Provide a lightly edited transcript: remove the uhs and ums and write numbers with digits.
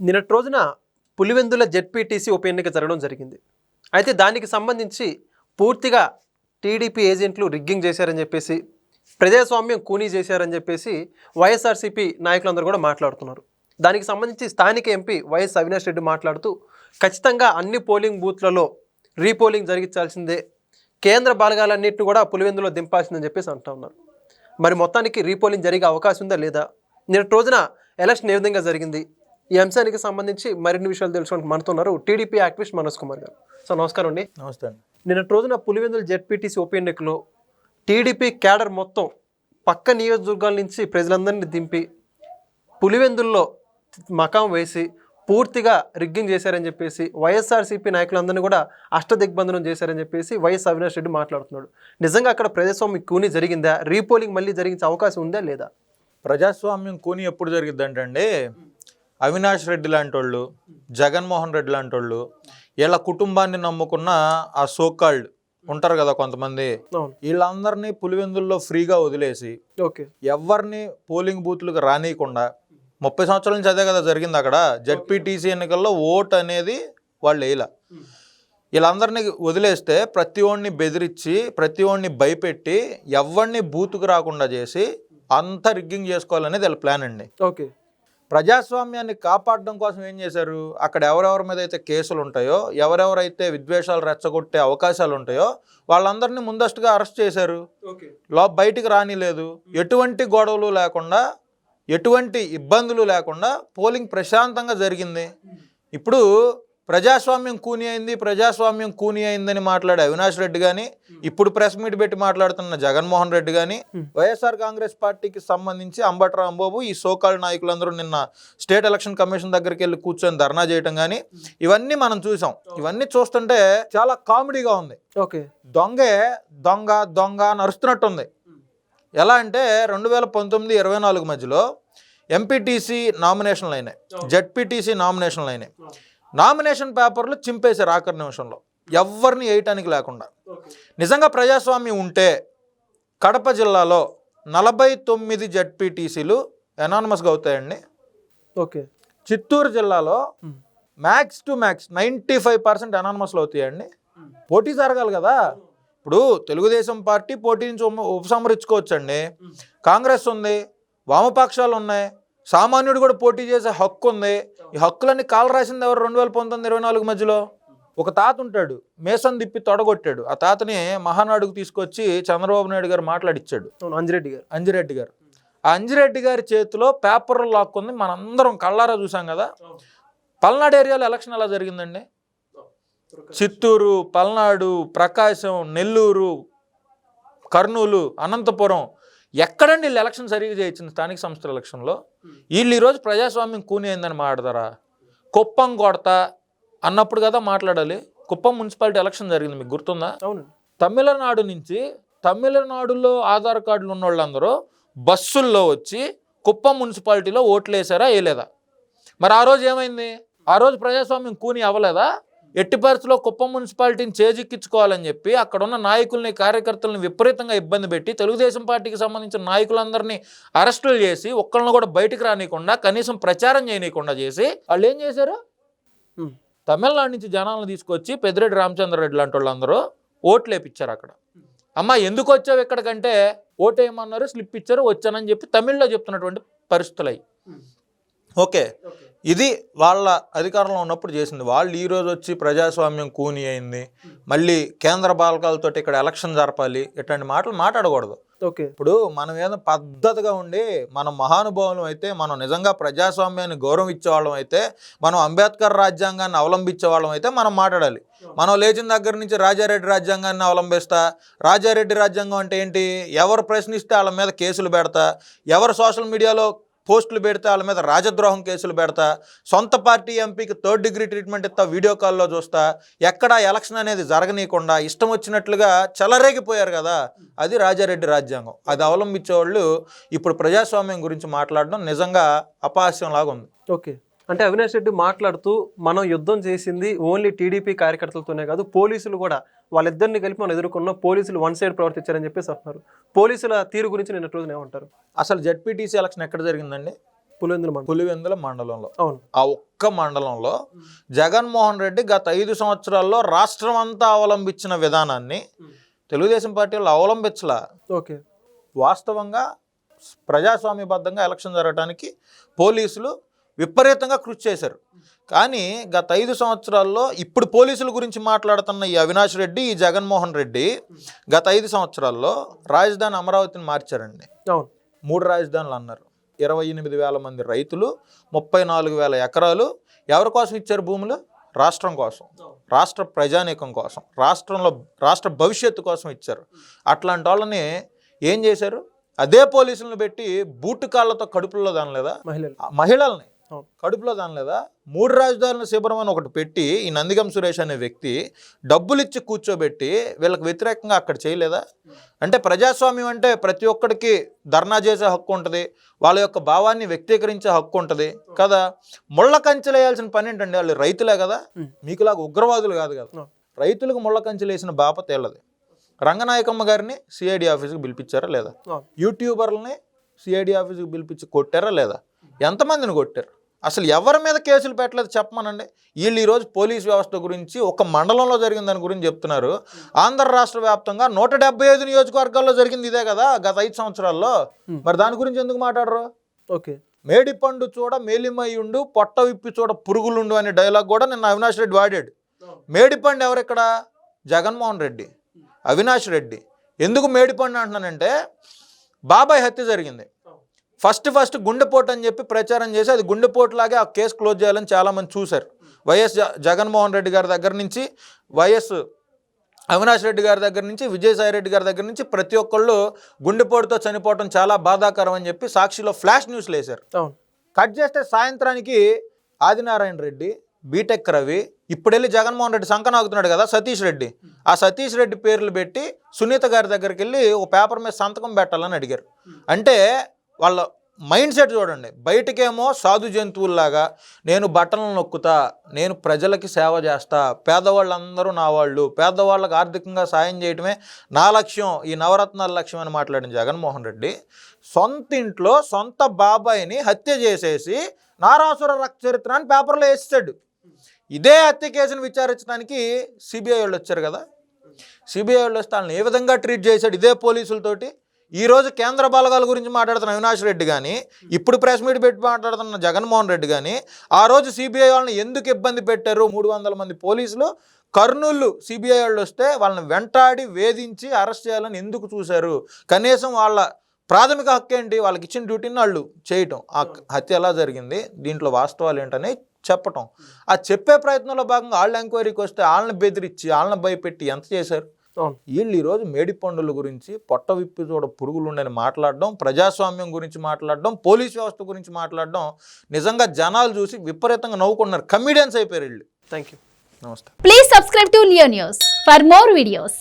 నిన్నటి రోజున పులివెందుల జెడ్పీటీసీ ఉప ఎన్నిక జరగడం జరిగింది. అయితే దానికి సంబంధించి పూర్తిగా టీడీపీ ఏజెంట్లు రిగ్గింగ్ చేశారని చెప్పేసి, ప్రజాస్వామ్యం కూనీ చేశారని చెప్పేసి వైఎస్ఆర్సీపీ నాయకులందరూ కూడా మాట్లాడుతున్నారు. దానికి సంబంధించి స్థానిక ఎంపీ వైఎస్ అవినాష్ రెడ్డి మాట్లాడుతూ ఖచ్చితంగా అన్ని పోలింగ్ బూత్లలో రీపోలింగ్ జరిగించాల్సిందే, కేంద్ర బలగాలన్నింటినీ కూడా పులివెందులో దింపాల్సిందని చెప్పేసి అంటూ ఉన్నారు. మరి మొత్తానికి రీపోలింగ్ జరిగే అవకాశం ఉందా లేదా, నిన్నటి రోజున ఎలక్షన్ ఏ విధంగా జరిగింది, ఈ అంశానికి సంబంధించి మరిన్ని విషయాలు తెలుసుకోవడానికి మనతున్నారు టీడీపీ యాక్టివిస్ట్ మనోజ్ కుమార్ గారు. సార్ నమస్కారం అండి. నమస్తే అండి. నిన్నటి రోజున పులివెందుల జెడ్పీటీసీ ఉప ఎన్నికలో టీడీపీ క్యాడర్ మొత్తం పక్క నియోజకవర్గాల నుంచి ప్రజలందరినీ దింపి పులివెందుల్లో మకాం వేసి పూర్తిగా రిగ్గింగ్ చేశారని చెప్పేసి వైఎస్ఆర్సీపీ నాయకులందరినీ కూడా అష్టదిగ్బంధనం చేశారని చెప్పేసి వైఎస్ అవినాష్ రెడ్డి మాట్లాడుతున్నాడు. నిజంగా అక్కడ ప్రజాస్వామ్యం కూని జరిగిందా, రీపోలింగ్ మళ్ళీ జరిగించే అవకాశం ఉందా లేదా? ప్రజాస్వామ్యం కూని ఎప్పుడు జరిగిద్దంటే అండి, అవినాష్ రెడ్డి లాంటి వాళ్ళు, జగన్మోహన్ రెడ్డి లాంటి వాళ్ళు, వీళ్ళ కుటుంబాన్ని నమ్ముకున్న ఆ సోకాల్డ్ ఉంటారు కదా కొంతమంది, వీళ్ళందరినీ పులివెందుల్లో ఫ్రీగా వదిలేసి ఎవరిని పోలింగ్ బూత్లకు రానియకుండా 30 సంవత్సరాల నుంచి అదే కదా జరిగింది. అక్కడ జెడ్పీటీసీ ఎన్నికల్లో ఓట్ అనేది వాళ్ళు వేయలే. వీళ్ళందరినీ వదిలేస్తే ప్రతి ఒడిని బెదిరించి, ప్రతి ఒడిని భయపెట్టి, ఎవరిని బూత్కు రాకుండా చేసి అంతా రిగ్గింగ్ చేసుకోవాలనేది వీళ్ళ ప్లాన్ అండి. ప్రజాస్వామ్యాన్ని కాపాడడం కోసం ఏం చేశారు, అక్కడ ఎవరెవరి మీద అయితే కేసులు ఉంటాయో, ఎవరెవరైతే విద్వేషాలు రెచ్చగొట్టే అవకాశాలు ఉంటాయో వాళ్ళందరినీ ముందస్తుగా అరెస్ట్ చేశారు. బయటికి రానిలేదు. ఎటువంటి గొడవలు లేకుండా, ఎటువంటి ఇబ్బందులు లేకుండా పోలింగ్ ప్రశాంతంగా జరిగింది. ఇప్పుడు ప్రజాస్వామ్యం కూని అయింది, ప్రజాస్వామ్యం కూని అయిందని మాట్లాడే అవినాష్ రెడ్డి కానీ, ఇప్పుడు ప్రెస్ మీట్ పెట్టి మాట్లాడుతున్న జగన్మోహన్ రెడ్డి కానీ, వైఎస్ఆర్ కాంగ్రెస్ పార్టీకి సంబంధించి అంబటి రాంబాబు, ఈ సోకాల్ నాయకులందరూ నిన్న స్టేట్ ఎలక్షన్ కమిషన్ దగ్గరికి వెళ్ళి కూర్చొని ధర్నా చేయటం కానీ, ఇవన్నీ మనం చూసాం. ఇవన్నీ చూస్తుంటే చాలా కామెడీగా ఉంది. దొంగే దొంగ దొంగ అని అరుస్తున్నట్టుంది. ఎలా అంటే 2019-24 మధ్యలో ఎంపీటీసీ నామినేషన్లు అయినాయి, జెడ్పీటీసీ నామినేషన్లు అయినాయి. నామినేషన్ పేపర్లు చింపేశారు ఆఖరి నిమిషంలో, ఎవరిని వేయటానికి లేకుండా. నిజంగా ప్రజాస్వామ్యం ఉంటే కడప జిల్లాలో 49 జెడ్పీటీసీలు ఎనానమస్గా అవుతాయండి. చిత్తూరు జిల్లాలో మ్యాక్స్ టు మ్యాక్స్ 95% ఎనానమస్లు అవుతాయండి. పోటీ జరగాలి కదా. ఇప్పుడు తెలుగుదేశం పార్టీ పోటీ నుంచి ఉపసంహరించుకోవచ్చండి. కాంగ్రెస్ ఉంది, వామపక్షాలు ఉన్నాయి, సామాన్యుడు కూడా పోటీ చేసే హక్కు ఉంది. ఈ హక్కులన్నీ కాలు రాసింది ఎవరు? 2019-24 మధ్యలో ఒక తాత ఉంటాడు, మేసం తిప్పి తొడగొట్టాడు. ఆ తాతని మహానాడుకు తీసుకొచ్చి చంద్రబాబు నాయుడు గారు మాట్లాడిచ్చాడు, అంజిరెడ్డి గారు. ఆ అంజిరెడ్డి గారి చేతిలో పేపర్లు లాక్కుంది, మనందరం కళ్ళారా చూసాం కదా. పల్నాడు ఏరియాలో ఎలక్షన్ ఎలా జరిగిందండి? చిత్తూరు, పల్నాడు, ప్రకాశం, నెల్లూరు, కర్నూలు, అనంతపురం, ఎక్కడండి వీళ్ళు ఎలక్షన్ సరిగ్గా చేయించింది? స్థానిక సంస్థల ఎలక్షన్లో వీళ్ళు ఈరోజు ప్రజాస్వామ్యం కూని అయిందని మాట్లాడతారా? కుప్పం కొడతా అన్నప్పుడు కదా మాట్లాడాలి. కుప్పం మున్సిపాలిటీ ఎలక్షన్ జరిగింది, మీకు గుర్తుందా? తమిళనాడు నుంచి, తమిళనాడులో ఆధార్ కార్డులు ఉన్న వాళ్ళందరూ బస్సుల్లో వచ్చి కుప్పం మున్సిపాలిటీలో ఓట్లు వేసారా వేయలేదా? మరి ఆ రోజు ఏమైంది? ఆ రోజు ప్రజాస్వామ్యం కూని అవ్వలేదా? ఎట్టి పరిస్థితుల్లో కుప్పం మున్సిపాలిటీని చేజిక్కించుకోవాలని చెప్పి అక్కడ ఉన్న నాయకుల్ని, కార్యకర్తలను విపరీతంగా ఇబ్బంది పెట్టి, తెలుగుదేశం పార్టీకి సంబంధించిన నాయకులందరినీ అరెస్టులు చేసి, ఒక్కళ్ళని కూడా బయటకు రానియకుండా, కనీసం ప్రచారం చేయనీయకుండా చేసి వాళ్ళు ఏం చేశారు? తమిళనాడు నుంచి జనాలను తీసుకొచ్చి పెద్దిరెడ్డి రామచంద్రరెడ్డి లాంటి వాళ్ళందరూ ఓట్లు వేయించారు అక్కడ. అమ్మ ఎందుకు వచ్చావు ఇక్కడికంటే ఓటు వేయమన్నారు, స్లిప్ ఇచ్చారు, వచ్చానని చెప్పి తమిళ్లో చెప్తున్నటువంటి పరిస్థితులు అయ్యి. ఓకే, ఇది వాళ్ళ అధికారంలో ఉన్నప్పుడు చేసింది. వాళ్ళు ఈరోజు వచ్చి ప్రజాస్వామ్యం కూని అయింది, మళ్ళీ కేంద్ర బాలకాలతో ఇక్కడ ఎలక్షన్ జరపాలి, ఇట్లాంటి మాటలు మాట్లాడకూడదు. ఇప్పుడు మనం ఏదో పద్ధతిగా ఉండి, మనం మహానుభావులం అయితే, మనం నిజంగా ప్రజాస్వామ్యాన్ని గౌరవం ఇచ్చేవాళ్ళం అయితే, మనం అంబేద్కర్ రాజ్యాంగాన్ని అవలంబించే వాళ్ళం అయితే మనం మాట్లాడాలి. మనం లేచిన దగ్గర నుంచి రాజారెడ్డి రాజ్యాంగాన్ని అవలంబిస్తా, రాజారెడ్డి రాజ్యాంగం అంటే ఏంటి, ఎవరు ప్రశ్నిస్తే వాళ్ళ మీద కేసులు పెడతా, ఎవరు సోషల్ మీడియాలో పోస్టులు పెడితే వాళ్ళ మీద రాజద్రోహం కేసులు పెడతా, సొంత పార్టీ ఎంపీకి 3rd డిగ్రీ ట్రీట్మెంట్ ఇస్తా, వీడియో కాల్లో చూస్తా, ఎక్కడ ఎలక్షన్ అనేది జరగనీయకుండా ఇష్టం వచ్చినట్లుగా చెలరేగిపోయారు కదా. అది రాజారెడ్డి రాజ్యాంగం. అది అవలంబించేవాళ్ళు ఇప్పుడు ప్రజాస్వామ్యం గురించి మాట్లాడడం నిజంగా అపహాస్యం లాగా ఉంది. అంటే అవినాష్ రెడ్డి మాట్లాడుతూ, మనం యుద్ధం చేసింది ఓన్లీ టీడీపీ కార్యకర్తలతోనే కాదు, పోలీసులు కూడా, వాళ్ళిద్దరిని కలిపి మనం ఎదుర్కొన్న పోలీసులు వన్ సైడ్ ప్రవర్తించారని చెప్పేసి అంటున్నారు. పోలీసుల తీరు గురించి నిన్న రోజున ఏమంటారు? అసలు జెడ్పీటీసీ ఎలక్షన్ ఎక్కడ జరిగిందండి? పులివెందుల మండలంలో. అవును. ఆ ఒక్క మండలంలో జగన్మోహన్ రెడ్డి గత 5 సంవత్సరాల్లో రాష్ట్రం అంతా అవలంబించిన విధానాన్ని తెలుగుదేశం పార్టీ వాళ్ళు అవలంబించలా. ఓకే. వాస్తవంగా ప్రజాస్వామ్యబద్ధంగా ఎలక్షన్ జరగడానికి పోలీసులు విపరీతంగా కృషి చేశారు. కానీ గత 5 సంవత్సరాల్లో ఇప్పుడు పోలీసుల గురించి మాట్లాడుతున్న ఈ అవినాష్ రెడ్డి, ఈ జగన్మోహన్ రెడ్డి గత 5 సంవత్సరాల్లో రాజధాని అమరావతిని మార్చారండి. అవును. 3 రాజధానులు అన్నారు. 28,000 మంది రైతులు, 34,000 ఎకరాలు ఎవరి కోసం ఇచ్చారు భూములు? రాష్ట్రం కోసం, రాష్ట్ర ప్రజానీకం కోసం, రాష్ట్ర భవిష్యత్తు కోసం ఇచ్చారు. అట్లాంటి వాళ్ళని ఏం చేశారు? అదే పోలీసులను పెట్టి బూటు కాళ్ళతో కడుపులో దానలేదా? మహిళల్ని కడుపులో దానలేదా? 3 రాజధానుల శిబిరం అని ఒకటి పెట్టి ఈ నందిగం సురేష్ అనే వ్యక్తి డబ్బులు ఇచ్చి కూర్చోబెట్టి వీళ్ళకి వ్యతిరేకంగా అక్కడ చేయలేదా? అంటే ప్రజాస్వామ్యం అంటే ప్రతి ఒక్కడికి ధర్నా చేసే హక్కు ఉంటుంది, వాళ్ళ యొక్క భావాన్ని వ్యక్తీకరించే హక్కు ఉంటుంది కదా. ముళ్ళ కంచెలు వేయాల్సిన పని ఏంటండి? వాళ్ళు రైతులే కదా, మీకులాగా ఉగ్రవాదులు కాదు కదా. రైతులకు ముళ్ళ కంచెలు వేసిన బాపత ఏళ్ళది. రంగనాయకమ్మ గారిని సిఐడి ఆఫీస్కి పిలిపించారా లేదా? యూట్యూబర్లని సిఐడి ఆఫీస్కి పిలిపించి కొట్టారా లేదా? ఎంతమందిని కొట్టారు? అసలు ఎవరి మీద కేసులు పెట్టలేదు చెప్పమనండి. వీళ్ళు ఈరోజు పోలీస్ వ్యవస్థ గురించి ఒక మండలంలో జరిగిన దాని గురించి చెప్తున్నారు. ఆంధ్ర రాష్ట్ర వ్యాప్తంగా 175 నియోజకవర్గాల్లో జరిగింది ఇదే కదా గత 5 సంవత్సరాల్లో. మరి దాని గురించి ఎందుకు మాట్లాడరు? ఓకే. మేడిపండు చూడ మేలిమయ్యుండు, పొట్ట విప్పి చూడ పురుగులుండు అనే డైలాగ్ కూడా నిన్న అవినాష్ రెడ్డి వాడాడు. మేడిపండు ఎవరెక్కడ? జగన్మోహన్ రెడ్డి, అవినాష్ రెడ్డి. ఎందుకు మేడిపండు అంటున్నానంటే బాబాయ్ హత్య జరిగింది. ఫస్ట్ గుండెపోటు అని చెప్పి ప్రచారం చేసి అది గుండెపోటులాగే ఆ కేసు క్లోజ్ చేయాలని చాలామంది చూశారు. వైఎస్ జగన్మోహన్ రెడ్డి గారి దగ్గర నుంచి, వైఎస్ అవినాష్ రెడ్డి గారి దగ్గర నుంచి, విజయసాయి రెడ్డి గారి దగ్గర నుంచి ప్రతి ఒక్కళ్ళు గుండెపోటుతో చనిపోవడం చాలా బాధాకరం అని చెప్పి సాక్షిలో ఫ్లాష్ న్యూస్లు వేశారు. కట్ చేస్తే సాయంత్రానికి ఆదినారాయణ రెడ్డి, బీటెక్ రవి, ఇప్పుడు వెళ్ళి జగన్మోహన్ రెడ్డి సంకనాగుతున్నాడు కదా సతీష్ రెడ్డి, ఆ సతీష్ రెడ్డి పేర్లు పెట్టి సునీత గారి దగ్గరికి వెళ్ళి ఒక పేపర్ మీద సంతకం పెట్టాలని అడిగారు. అంటే వాళ్ళ మైండ్ సెట్ చూడండి. బయటకేమో సాధు జంతువుల్లాగా నేను బట్టలను నొక్కుతా, నేను ప్రజలకి సేవ చేస్తా, పేదవాళ్ళందరూ నా వాళ్ళు, పేదవాళ్ళకి ఆర్థికంగా సాయం చేయడమే నా లక్ష్యం, ఈ నవరత్నాల లక్ష్యం అని మాట్లాడిన జగన్మోహన్ రెడ్డి సొంత ఇంట్లో సొంత బాబాయిని హత్య చేసేసి నారాసుర రక్త చరిత్ర అని పేపర్లో వేసాడు. ఇదే హత్య కేసును విచారించడానికి సిబిఐ వాళ్ళు వచ్చారు కదా. సిబిఐ వాళ్ళు వస్తే వాళ్ళని ఏ విధంగా ట్రీట్ చేశాడు ఇదే పోలీసులతోటి. ఈరోజు కేంద్ర బలగాల గురించి మాట్లాడుతున్న అవినాష్ రెడ్డి కానీ, ఇప్పుడు ప్రెస్ మీట్ పెట్టి మాట్లాడుతున్న జగన్మోహన్ రెడ్డి కానీ, ఆ రోజు సిబిఐ వాళ్ళని ఎందుకు ఇబ్బంది పెట్టారు? 300 మంది పోలీసులు కర్నూలు సిబిఐ వాళ్ళు వస్తే వాళ్ళని వెంటాడి వేధించి అరెస్ట్ చేయాలని ఎందుకు చూశారు? కనీసం వాళ్ళ ప్రాథమిక హక్కు ఏంటి? వాళ్ళకి ఇచ్చిన డ్యూటీని వాళ్ళు చేయటం. ఆ హత్య ఎలా జరిగింది, దీంట్లో వాస్తవాలు ఏంటని చెప్పటం. ఆ చెప్పే ప్రయత్నంలో భాగంగా వాళ్ళ ఎంక్వైరీకి వస్తే వాళ్ళని బెదిరించి, వాళ్ళని భయపెట్టి ఎంత చేశారు? వీళ్ళు ఈరోజు మేడిపండుల గురించి, పొట్ట విప్పి చూడ పురుగులు ఉండని మాట్లాడడం, ప్రజాస్వామ్యం గురించి మాట్లాడడం, పోలీస్ వ్యవస్థ గురించి మాట్లాడడం నిజంగా జనాలు చూసి విపరీతంగా నవ్వుకుంటున్నారు. కమిడియన్స్ అయిపోయారు వీళ్ళు. Thank you. నమస్తే. Please subscribe to Leo news for more videos.